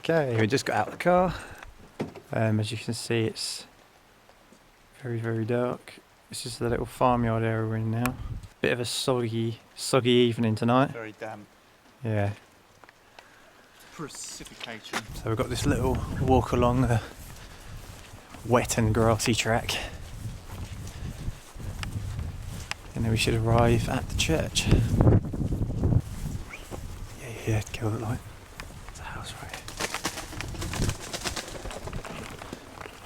Okay, we just got out of the car. As you can see, it's very, very dark. This is the little farmyard area we're in now. Bit of a soggy evening tonight. Very damp. Yeah. Precipitation. So we've got this little walk along the wet and grassy track. And then we should arrive at the church. Yeah, kill the light. There's a house right here.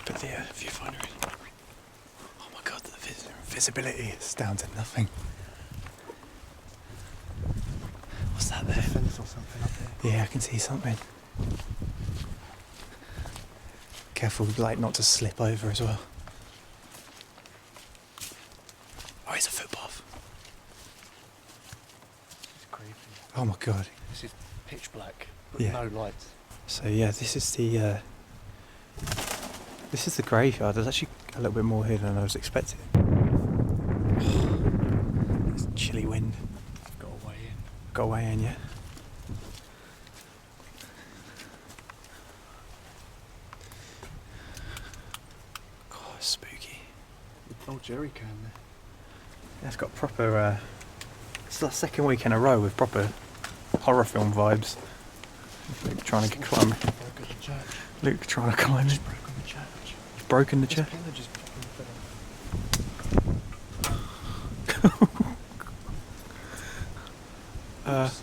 Put the viewfinder in. Oh my god, the visibility is down to nothing. What's that there? Fence or something up there. Yeah, I can see something. Careful, like, not to slip over as well. Oh, it's a footpath. It's creepy. Oh my god. This is pitch black, but Yeah. no lights. So yeah, this is the graveyard. There's actually a little bit more here than I was expecting. It's chilly wind. Got a way in. Got away in, yeah. God, it's spooky. Old jerry can there. Yeah, it's got proper. It's the second week in a row with proper horror film vibes. Luke trying to climb. Broken the church. Luke trying to climb it. Just broken the church. Broken the This chair. pillar just fucking fell off.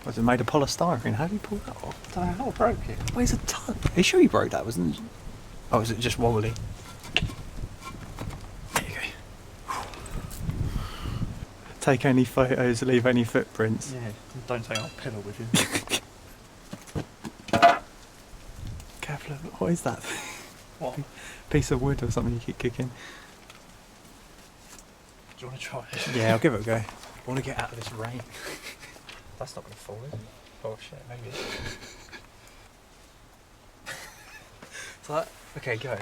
Was it made of polystyrene? How do you pull that off? I don't know how I broke it. Weighs a ton. Are you sure you broke that? Wasn't it? Oh, is it just wobbly? There you go. Take any photos, leave any footprints. Yeah, don't take our pillar with you. Careful, what is that? What? Piece of wood or something you keep kicking? Do you want to try it? Yeah, I'll give it a go. I want to get out of this rain. That's not going to fall, is it? Oh shit, maybe. So, okay, go.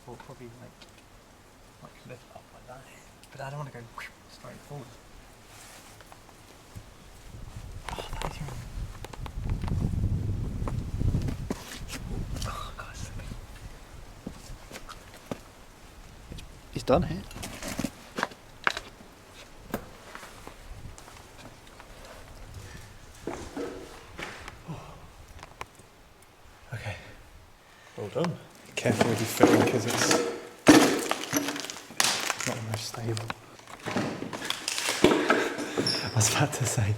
We'll probably like lift up like that, but I don't want to go straight forward. Oh, that is really... Oh god, it's slipping. He's done it. Okay. Well done. Careful with your footing because it's not the most stable. I was about to say,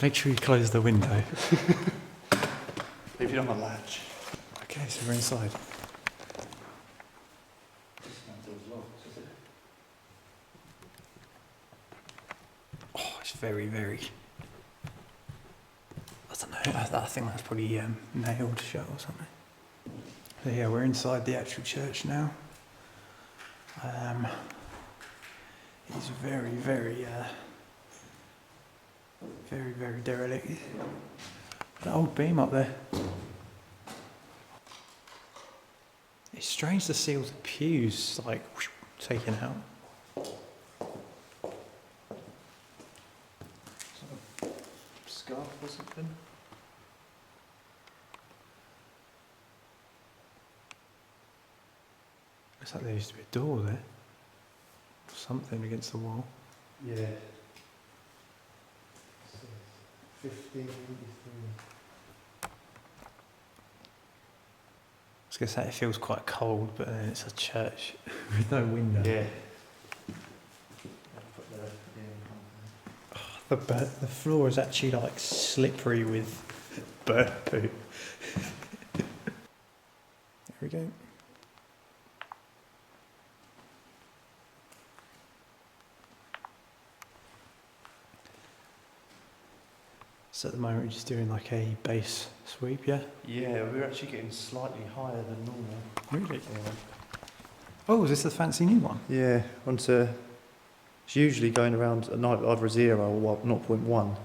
make sure you close the window. Leave it on the latch. Okay, so we're inside. Oh, it's very, very... I don't know, I think that's probably nailed shut or something. So yeah, we're inside the actual church now. It's very, very, very derelict. That old beam up there. It's strange to see all the pews like whoosh, taken out. Scarf or something? Looks like there used to be a door there. Something against the wall. Yeah. 1583. I was going to say it feels quite cold, but then it's a church with no window. Yeah. The floor is actually like slippery with bird poo. There we go. So at the moment we're just doing like a base sweep, yeah? Yeah, we're actually getting slightly higher than normal. Really? Yeah. Oh, is this the fancy new one? Yeah, onto. It's usually going around either a 0 or 0.1, We're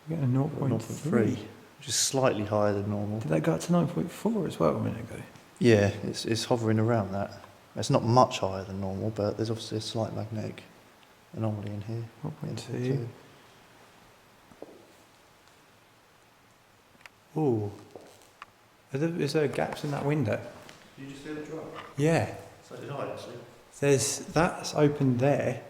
getting a 0.3. 0.3, which is slightly higher than normal. Did that go up to 9.4 as well a minute ago? Yeah, it's hovering around that. It's not much higher than normal, but there's obviously a slight magnetic anomaly in here. 0.2. Ooh. Is there gaps in that window? Did you just feel it drop? Yeah. So did I, actually. That's open there.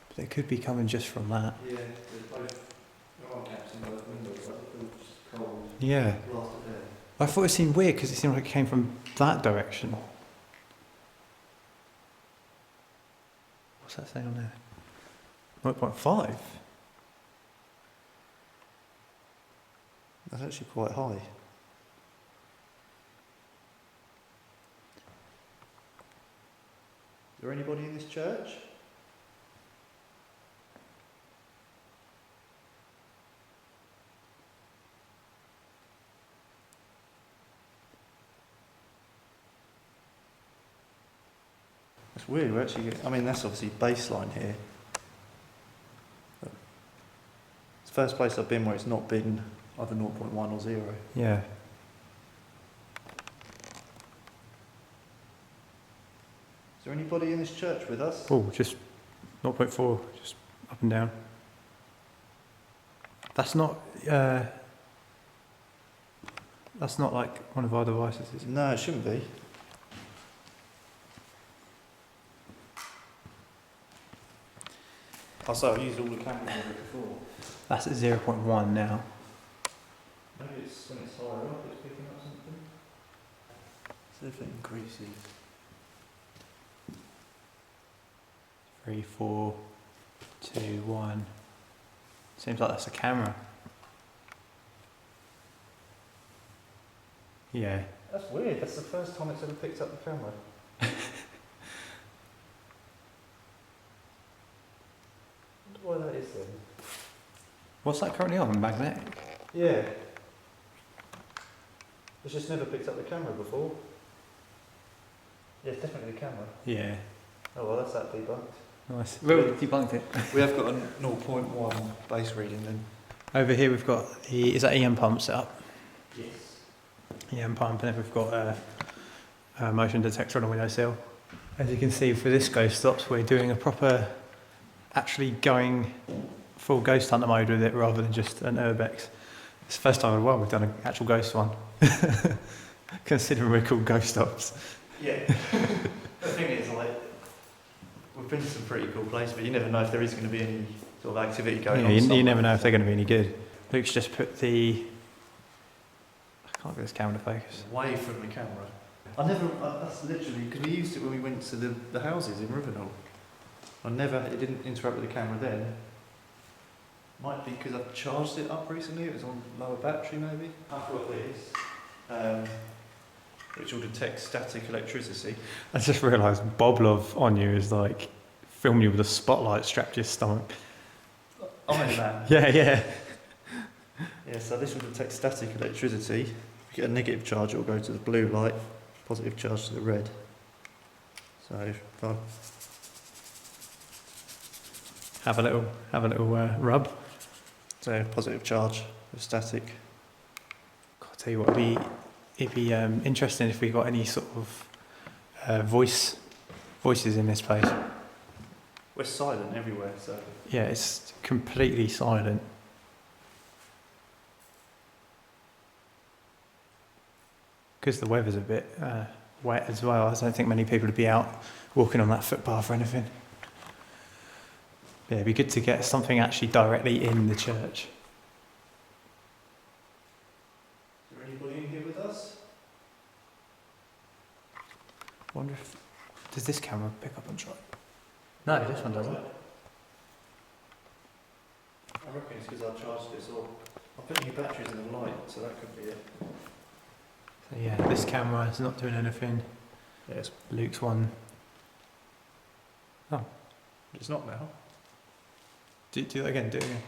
But it could be coming just from that. Yeah, there's both. There are gaps in both windows, but it feels just cold. Yeah. Blast of air. I thought it seemed weird because it seemed like it came from that direction. What's that saying on there? 0.5? That's actually quite high. Is there anybody in this church? It's weird, we're actually I mean, that's obviously baseline here. It's the first place I've been where it's not been either 0.1 or 0. Yeah. Is there anybody in this church with us? Oh, just 0.4, just up and down. That's not like one of our devices, is it? No, it shouldn't be. Oh, so I've used all the cameras before. That's at 0.1 now. Maybe it's when it's higher up, it's picking up something. See if it increases. 3, 4, 2, 1. Seems like that's a camera. Yeah. That's weird. That's the first time it's ever picked up the camera. I wonder why that is then. What's that currently on? Magnetic? Yeah. It's just never picked up the camera before. Yeah, it's definitely the camera. Yeah. Oh well, that's that debunked. Nice. Well, debunked it. We have got a 0.1 base reading then. Over here we've got the, is that EM pump set up? Yes. EM pump, and then we've got a motion detector on the windowsill. As you can see, for this ghost stops, we're doing a proper, actually going full ghost hunter mode with it rather than just an urbex. It's the first time in a while we've done an actual ghost one, considering we're called ghost stops. Yeah. The thing is, like, we've been to some pretty cool places, but you never know if there is going to be any sort of activity going on. You never know if they're going to be any good. Luke's just put the, I can't get this camera to focus. Away from the camera. That's literally, because we used it when we went to the houses in Rivenal. It didn't interrupt with the camera then. Might be because I've charged it up recently, it was on lower battery maybe. I've got this, which will detect static electricity. I just realised Boblov on you is like filming you with a spotlight strapped to your stomach. Iron Man. Yeah, yeah. Yeah, so this will detect static electricity. If you get a negative charge, it will go to the blue light, positive charge to the red. So if I Have a little rub. so positive charge of static. God, I'll tell you what, it'd be interesting if we got any sort of voices in this place. We're silent everywhere, so Yeah, it's completely silent. Because the weather's a bit wet as well, I don't think many people would be out walking on that footpath or anything. Yeah, it'd be good to get something actually directly in the church. is there anybody in here with us? I wonder if, does this camera pick up on track? No, this one doesn't. I reckon it's because I charged this or I put new batteries in the light, so that could be it. So yeah, this camera is not doing anything. Yes. Luke's one. Oh, It's not now. do that again, do it again.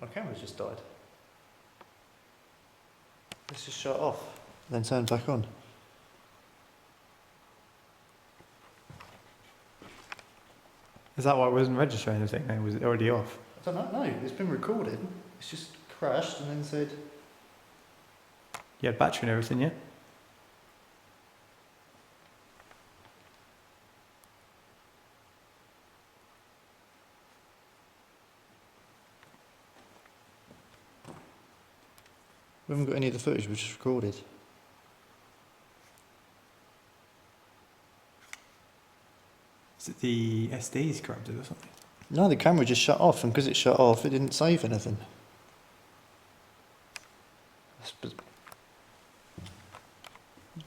My camera's just died. Let's just shut it off, then turn back on. Is that why it wasn't registering anything then? Was it already off? I don't know, no, it's been recorded. It's just crashed and then said You had battery and everything, yeah? We haven't got any of the footage, we just recorded. Is it the SD's corrupted or something? No, the camera just shut off, and because it shut off, it didn't save anything.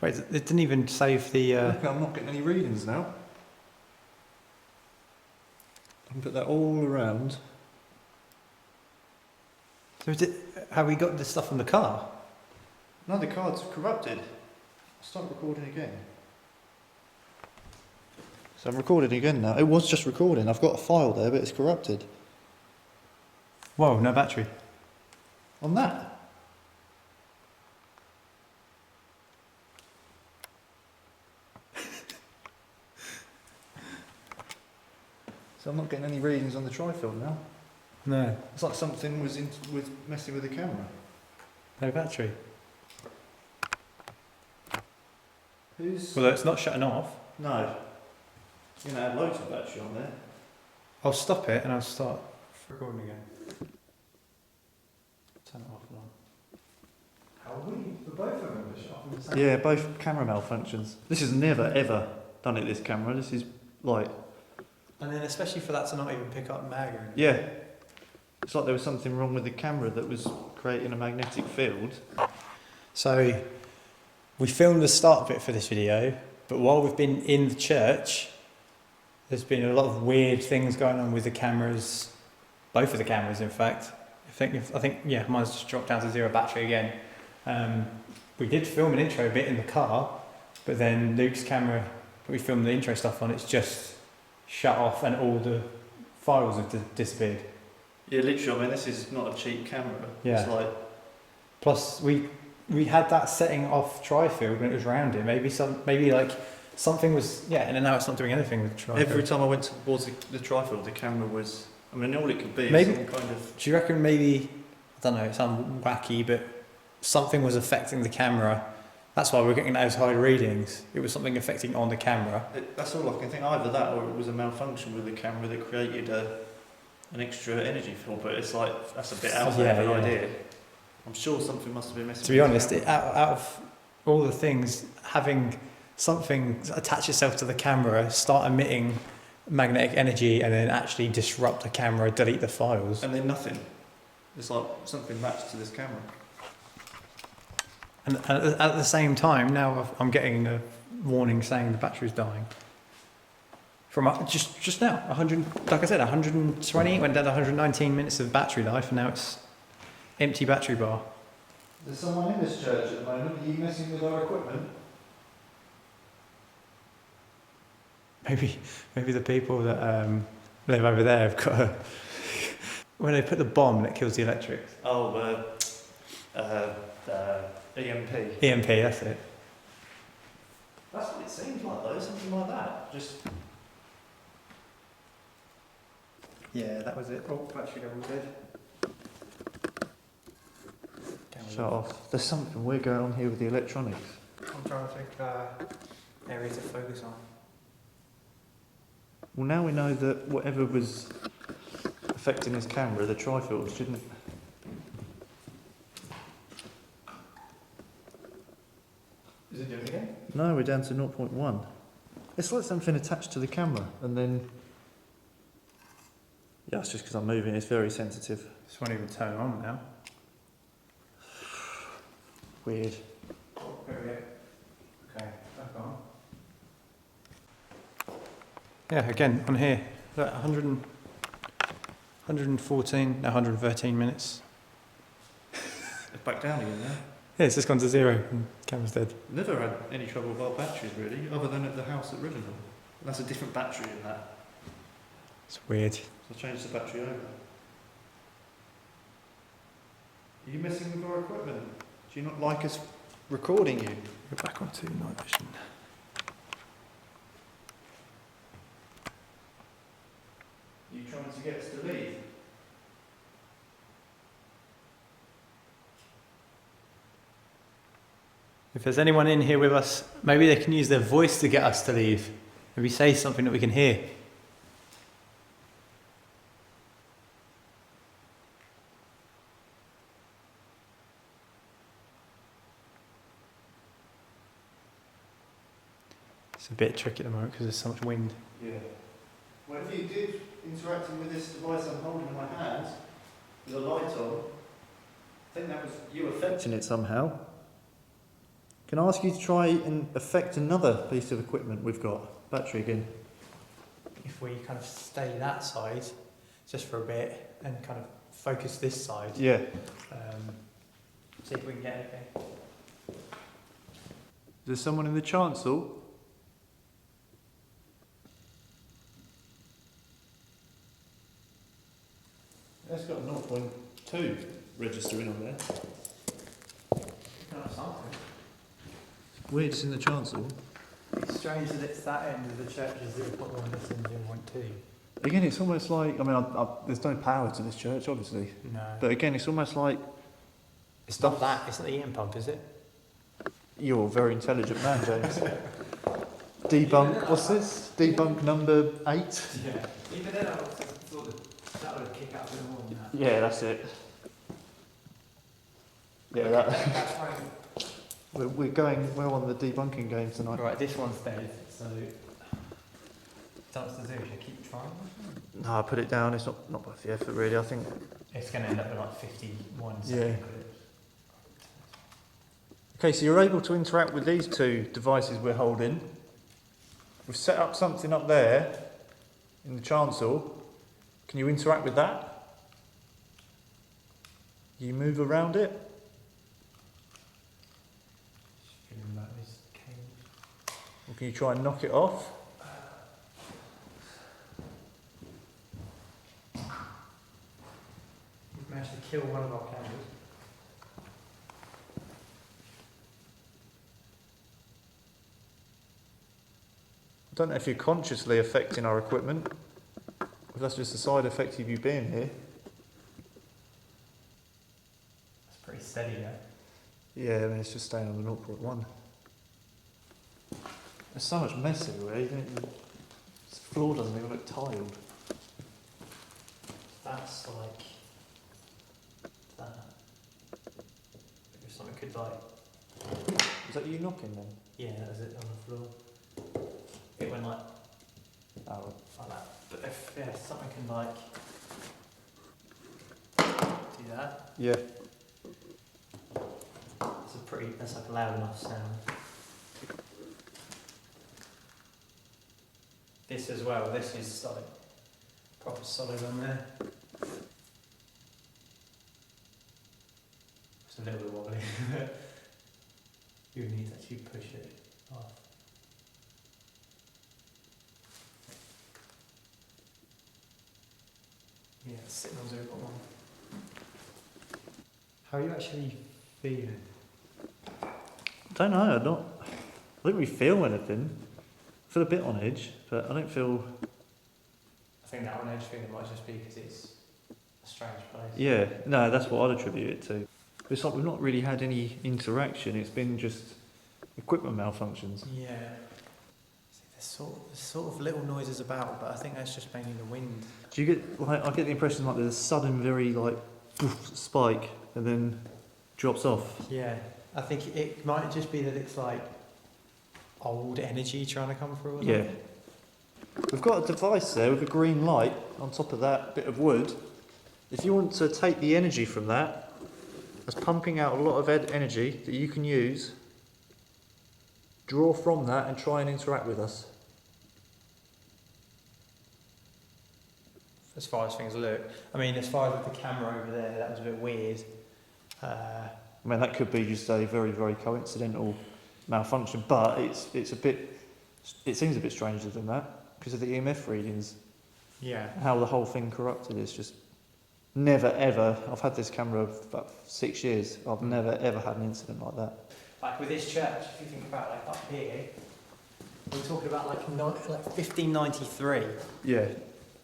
Wait, it didn't even save the... Look, I'm not getting any readings now. I can put that all around. So is it, have we got this stuff from the car? No, the card's corrupted. I'll start recording again. So I'm recording again now. It was just recording. I've got a file there, but it's corrupted. Whoa, no battery. On that? So I'm not getting any readings on the tri-film now. No. It's like something was messing with the camera. No battery. Who's... Well, it's not shutting off. No. You're going to add loads of battery on there. I'll stop it and I'll start recording again. Turn it off and on. How weird. The both of them are shut off in the same... Yeah, both camera malfunctions. This has never ever done it, this camera. This is like... And then especially for that to not even pick up mag or anything. Yeah. It's like there was something wrong with the camera that was creating a magnetic field. So, we filmed the start bit for this video, but while we've been in the church, there's been a lot of weird things going on with the cameras, both of the cameras in fact. I think yeah, mine's just dropped down to 0 battery again. We did film an intro bit in the car, but then Luke's camera that we filmed the intro stuff on, it's just shut off and all the files have disappeared. Yeah, literally, I mean, this is not a cheap camera. Yeah. It's like... Plus, we had that setting off tri-field when it was round it. Maybe like something was, yeah, and then now it's not doing anything with the tri-field. Every time I went towards the tri-field, the camera was... I mean, all it could be Maybe, is some kind of... do you reckon maybe, I don't know, it sounds wacky, but something was affecting the camera? That's why we're getting those high readings. It was something affecting on the camera. That's all I can think. Either that or it was a malfunction with the camera that created an extra energy fill, but it's like, that's a bit out there of an idea. I'm sure something must have been messing with To be honest, out of all the things, having something attach itself to the camera, start emitting magnetic energy and then actually disrupt the camera, delete the files. And then nothing. It's like something matched to this camera. And at the same time, now I'm getting a warning saying the battery's dying. From just now, 100, like I said, 120, went down to 119 minutes of battery life, and now it's empty battery bar. There's someone in this church at the moment. Are you messing with our equipment? Maybe the people that live over there have got when they put the bomb that kills the electrics. Oh, EMP. EMP, that's it. That's what it seems like though, something like that. Just... Yeah, that was it. Oh, battery level dead. Shut off. There's something weird going on here with the electronics. I'm trying to think areas to focus on. Well, now we know that whatever was affecting this camera, the tri-field shouldn't... Is it doing it again? No, we're down to 0.1. It's like something attached to the camera, and then... Yeah, it's just because I'm moving, it's very sensitive. This won't even turn on now. Weird. Oh, there we go. Okay, back on. Yeah, again, on here, 114, no, 113 minutes. It's back down again now. Yeah, it's just gone to 0 and camera's dead. Never had any trouble with our batteries really, other than at the house at Rivendell. That's a different battery in that. It's weird. So I changed the battery over. Are you messing with our equipment? Do you not like us recording you? Go back onto night vision. Are you trying to get us to leave? If there's anyone in here with us, maybe they can use their voice to get us to leave. Maybe say something that we can hear. It's a bit tricky at the moment because there's so much wind. Yeah. Well, if you did interacting with this device I'm holding in my hand, with a light on, I think that was you affecting it somehow. Can I ask you to try and affect another piece of equipment we've got? Battery again. If we kind of stay that side just for a bit and kind of focus this side, Yeah. see if we can get anything. There's someone in the chancel. That's got a 0.2 registering on there. Weird, it's in the chancel. It's strange that it's that end of the church is 0.1, this end 0.2. Again, it's almost like, I mean, there's no power to this church, obviously. No. But again, it's almost like... It's not that, it's not the EM pump, is it? You're a very intelligent man, James. Debunk, what's this? Debunk number 8? Yeah. Even then I thought that would kick out a bit more than that. Yeah, that's it. Yeah, that... That's right. We're going well on the debunking game tonight. Right, this one's dead, so... That's to do, should I keep trying? No, I put it down, it's not worth the effort really, I think. It's going to end up with like 51 Yeah. seconds. Okay, so you're able to interact with these two devices we're holding. We've set up something up there in the chancel. Can you interact with that? You move around it? Feeling like this cage. Or can you try and knock it off? We've managed to kill one of our cameras. I don't know if you're consciously affecting our equipment, if that's just a side effect of you being here. It's pretty steady though. Yeah, I mean, it's just staying on the 0.1. There's so much mess everywhere, this floor doesn't even look tiled. That's like that. If something could like, Is that you knocking then? yeah, that was it on the floor. It went like Oh, that. But if something can like do that, yeah. that's like a loud enough sound. This as well. This is like proper solid on there. It's a little bit wobbly. You would need to actually push it off. Yeah, it's sitting on 0.1. How are you actually feeling? I don't know, I don't really feel anything. I feel a bit on edge, but I don't feel... I think that on edge feeling might just be because it's a strange place. Yeah, no, that's what I'd attribute it to. It's like we've not really had any interaction, it's been just equipment malfunctions. Yeah. See, there's sort of little noises about, but I think that's just mainly the wind. Do you get, like, I get the impression like there's a sudden very, like, spike, and then drops off. Yeah, I think it might just be that it's like old energy trying to come through. Or Yeah. something. We've got a device there with a green light on top of that bit of wood. If you want to take the energy from that, that's pumping out a lot of energy that you can use, draw from that and try and interact with us. As far as things look. I mean, as far as with the camera over there, that was a bit weird. I mean, that could be just a very, very coincidental malfunction, but it's a bit, it seems a bit stranger than that because of the EMF readings. Yeah. How the whole thing corrupted is just never ever, I've had this camera for about 6 years, I've never ever had an incident like that. Like with this church, if you think about like up here, we're talking about like 1593. Yeah.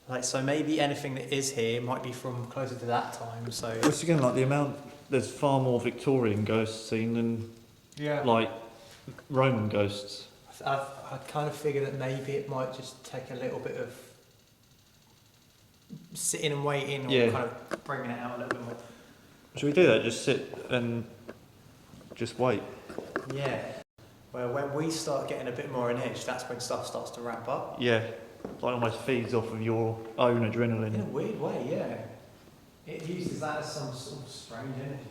Like, so maybe anything that is here might be from closer to that time, so... Once again, like the amount, there's far more Victorian ghosts seen than Yeah. like Roman ghosts. I kind of figure that maybe it might just take a little bit of sitting and waiting, or Yeah. kind of bringing it out a little bit more. Should we do that? Just sit and just wait. Yeah. Well, when we start getting a bit more on edge, that's when stuff starts to ramp up. Yeah, like almost feeds off of your own adrenaline. In a weird way, yeah. It uses that as some sort of strange energy.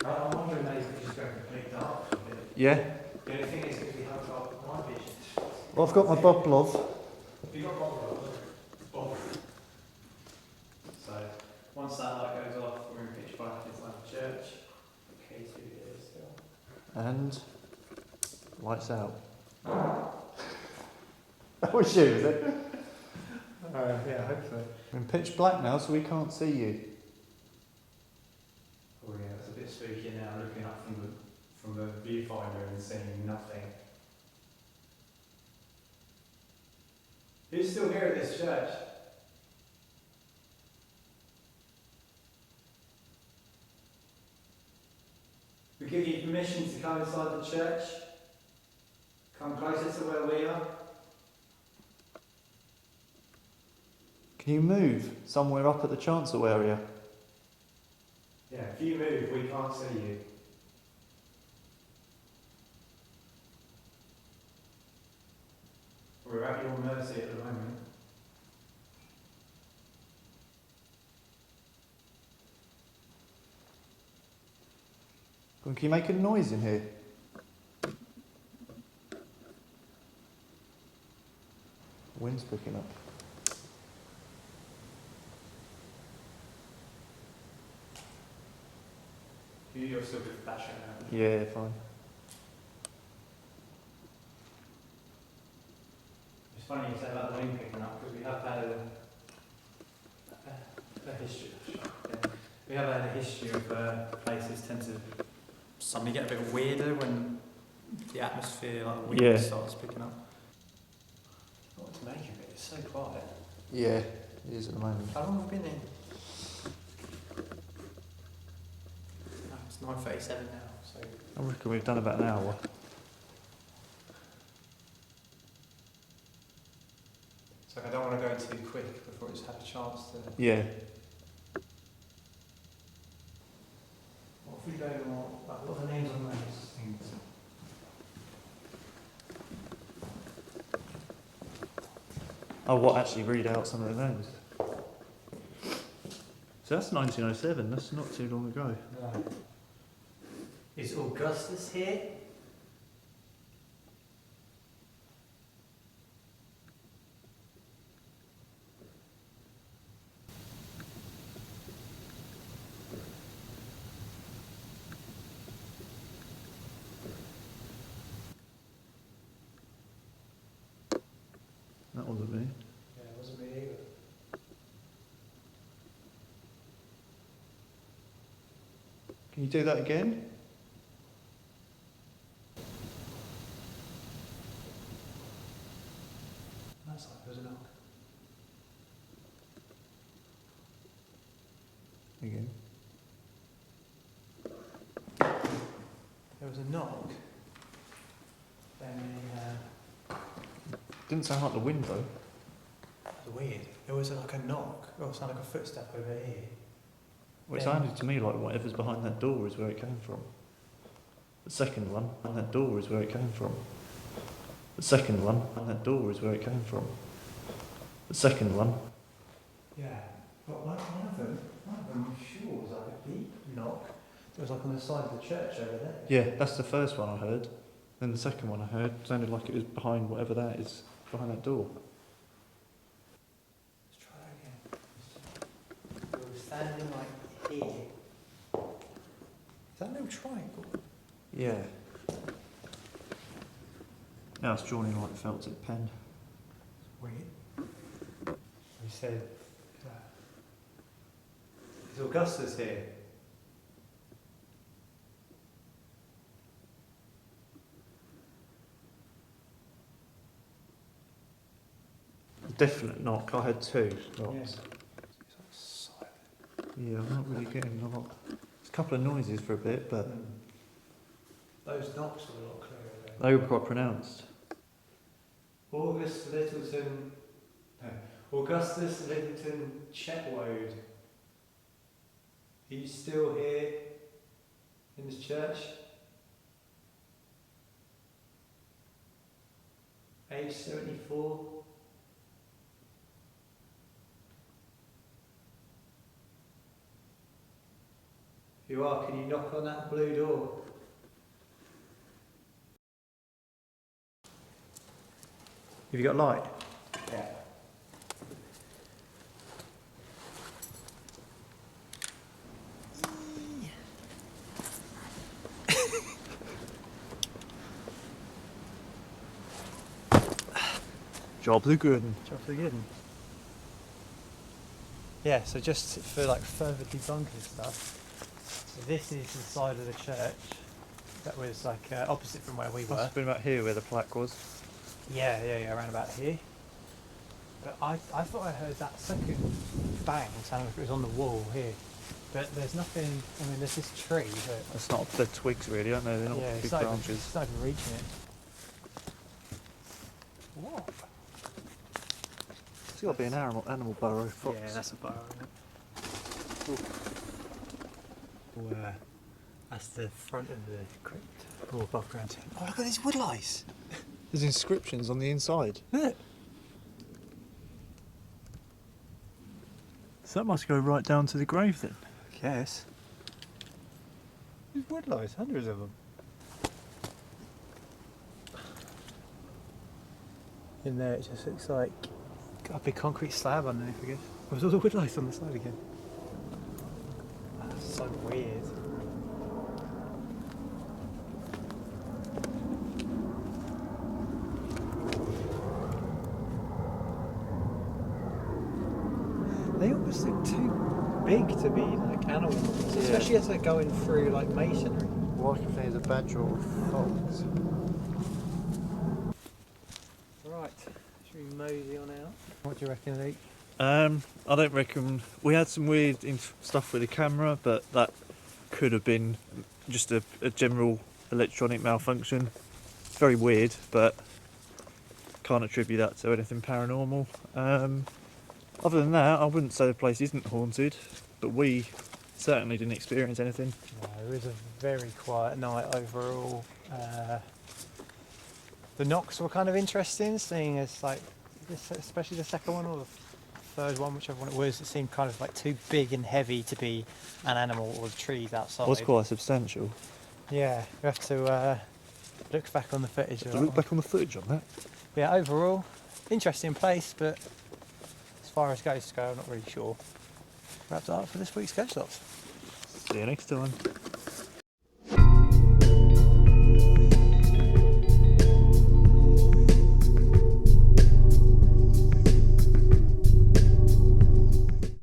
I'm wondering if it just go complete dark for a bit. Yeah. The only thing is that we haven't got night vision. Well, I've got my Boblov. Have you got Bob? So, once that light goes off, we're in pitch black inside the church. Okay, 2 years still. And lights out. That was you, is it? Yeah, I hope so. We're in pitch black now, so we can't see you. Oh yeah, it's a bit spooky now, looking up from the viewfinder and seeing nothing. Who's still here at this church? We give you permission to come inside the church. Come closer to where we are. Can you move somewhere up at the chancel area? Yeah, if you move, we can't see you. We're at your mercy at the moment. Can you make a noise in here? Wind's picking up. You're still with flashing out. Yeah, fine. It's funny you say about the wind picking up, because we have had a history. Yeah. We have had a history of places tend to suddenly get a bit weirder when the atmosphere, like the wind, Yeah. starts picking up. What to make of it? It's so quiet. Yeah, it is at the moment. How long have we been in? No, it's 9:37 now. So I reckon we've done about an hour. it's like I don't want to go too quick before it's had a chance to. Yeah. What if we go more? Like, what are the names on those things? Oh, what, actually read out some of the names? So that's 1907, that's not too long ago. No. Is Augustus here? That wasn't me. Yeah, it wasn't me either. Can you do that again? That's like there's a knock. Again. There was a knock. Then Didn't sound like the window. that was weird. There was like a knock, or it sounded like a footstep over here. Well, it Then- sounded to me like whatever's behind that door is where it came from. The second one, and that door is where it came from. The second one, and that door is where it came from. The second one. Yeah, but one of them, I'm sure was like a deep knock. It was like on the side of the church over there. Yeah, that's the first one I heard. Then the second one I heard sounded like it was behind whatever that is, behind that door. Let's try that again. We were standing like here. Is that a little triangle? Yeah. Now it's drawn in like a felt tip pen. Weird. We said, is Augustus here? Definite knock. I had two Yeah. knocks. It's like silent. Yeah, I'm not really getting a lot. There's a couple of noises for a bit, but Those knocks were a lot clearer there. They were quite pronounced. Augustus Littleton Chetwode. Are you still here in this church? Age 74. If you are, can you knock on that blue door? Have you got light? Yeah. Job the good. Yeah, so just for like further debunking stuff, so this is the side of the church that was like opposite from where we Must were. have been about here where the plaque was. Yeah, around about here. But I thought I heard that second bang sound like it was on the wall here. But there's nothing, I mean there's this tree, but It's not, they're twigs really, aren't they? They're not yeah, big it's not, even, branches. it's not even reaching it. What? It's got to be an animal burrow. Fox. Yeah, that's a burrow, isn't it? That's the front of the crypt. Or above ground. Oh, look at these woodlice! There's inscriptions on the inside. Look! So that must go right down to the grave then. Yes. These woodlice, hundreds of them. In there it just looks like got a big concrete slab underneath, I guess. There's all the woodlice on the side again. That's so weird. They almost look too big to be like animals, especially as they're going through like masonry. Well, I can think it's a badger or a fox. Right, should we mosey on out? What do you reckon, Luke? I don't reckon. We had some weird stuff with the camera, but that could have been just a general electronic malfunction. Very weird, but can't attribute that to anything paranormal. Other than that, I wouldn't say the place isn't haunted, but we certainly didn't experience anything. No, it was a very quiet night overall. The knocks were kind of interesting, seeing as like, especially the second one or the third one, whichever one it was, it seemed kind of like too big and heavy to be an animal or the trees outside. It was quite substantial. Yeah, we have to look back on the footage. To look back on the footage on that. Yeah, overall, interesting place, but as far as ghosts go, I'm not really sure. Wraps it up for this week's Ghost Stops. See you next time.